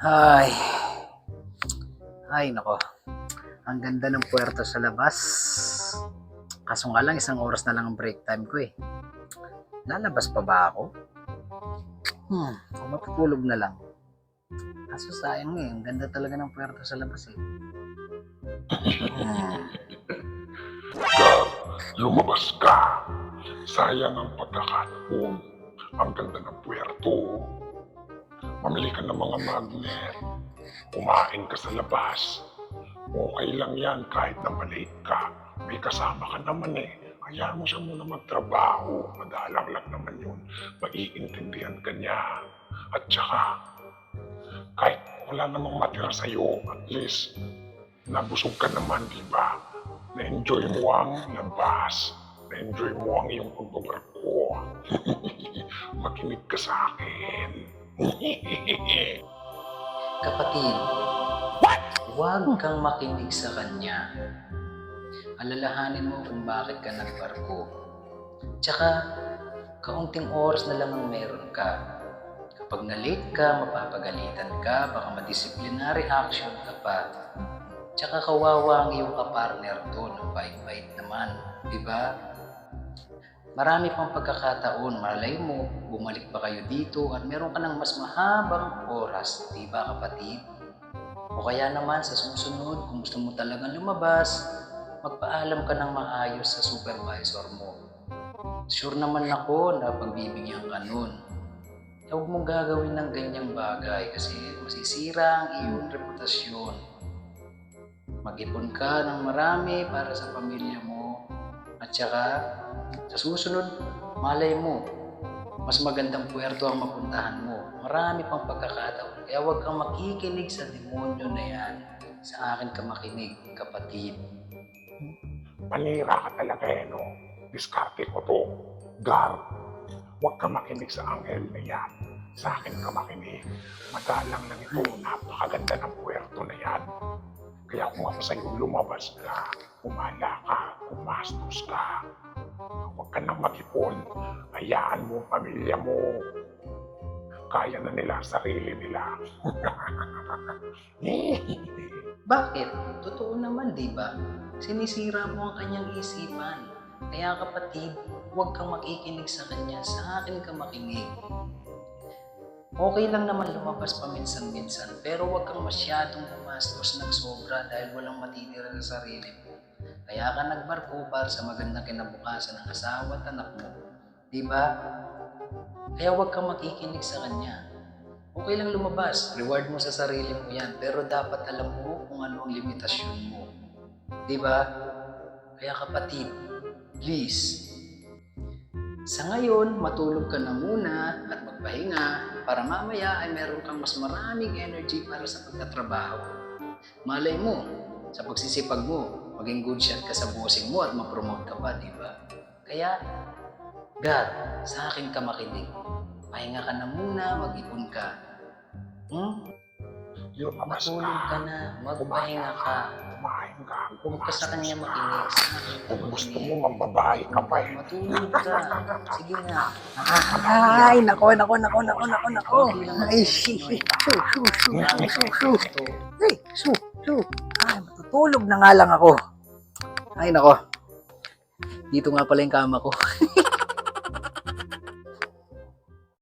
Ay, nako. Ang ganda ng puwerto sa labas. Kaso nga lang, 1 oras na lang ang break time ko eh. Lalabas pa ba ako? Kung matutulog na lang. Kaso sayang eh, ang ganda talaga ng puwerto sa labas eh. Lumabas ka. Sayang ang pagkakataon. Ang ganda ng puwerto. Mamili ka ng mga magnet. Kumain ka sa labas. Okay lang yan kahit na malate ka. May kasama ka naman eh. Hayaan mo siya muna magtrabaho. Madalang lang naman yun. Maiintindihan ka niya. At saka, kahit wala namang matira sa'yo, at least, nabusog ka naman, di ba? Na-enjoy mo ang labas. Na-enjoy mo ang iyong pagbabarko. Makinig ka sa akin. Kapatid, huwag kang makinig sa kanya. Alalahanin mo kung bakit ka nagbarko. Tsaka, kaunting oras na lang ang meron ka. Kapag na-late ka, mapapagalitan ka, baka ma-disciplinary action ka pa. Tsaka kawawa ang iyong kapartner doon, ang bait-bait naman, di ba? Marami pang pagkakataon, malay mo, bumalik pa kayo dito at meron ka ng mas mahabang oras, di ba kapatid? O kaya naman sa susunod, kung gusto mo talagang lumabas, magpaalam ka ng maayos sa supervisor mo. Sure naman ako na pagbibigyan ka nun. Huwag mong gagawin ng ganyang bagay kasi masisira ang iyong reputasyon. Mag-ipon ka ng marami para sa pamilya mo at saka sa susunod, malay mo, mas magandang puwerto ang mapuntahan mo. Marami pang pagkakataon. Kaya huwag kang makikinig sa demonyo na yan. Sa akin ka makinig, kapatid. Manira ka talaga eh, no? Diskarte ko to. Gar, huwag ka makinig sa anghel na yan. Sa akin ka makinig. Madalang lang ito. Napakaganda ng puwerto na yan. Kaya kung ako sa'yo lumabas ka, umala ka, kumastos ka. Huwag ka nang mag-ipon. Hayaan mo ang pamilya mo. Kaya na nila ang sarili nila. Bakit? Totoo naman, di ba? Sinisira mo ang kanyang isipan. Kaya kapatid, huwag kang makikinig sa kanya. Sa akin ka makinig. Okay lang naman lumabas paminsan-minsan, pero huwag kang masyadong gumastos ng sobra dahil walang matitira sa sarili mo. Kaya ka nagbarko para sa magandang kinabukasan ng asawa at anak mo. Di ba? Kaya huwag kang makikinig sa kanya. Okay lang lumabas, reward mo sa sarili mo yan, pero dapat alam mo kung ano ang limitasyon mo. Di ba? Kaya kapatid, please, sa ngayon, matulog ka na muna at magpahinga para mamaya ay meron kang mas maraming energy para sa pagtatrabaho. Malay mo, sa pagsisipag mo, maging good shot ka sa bossing mo at ma-promote ka pa, di ba? Kaya, God, sa akin ka makinig. Pahinga ka na muna, mag-ipon ka. Lumabas Matulog ka na, magpahinga ka. Kumain ka. Huwag ka sa kanya makinig. Sa akin ka Kung gusto makinig. mo, mambabae ka pa eh. Matulog ka. Sige na. Ay, nako. Ay, Ay, matutulog na nga lang ako. Ay, nako. Dito nga pala yung kama ko.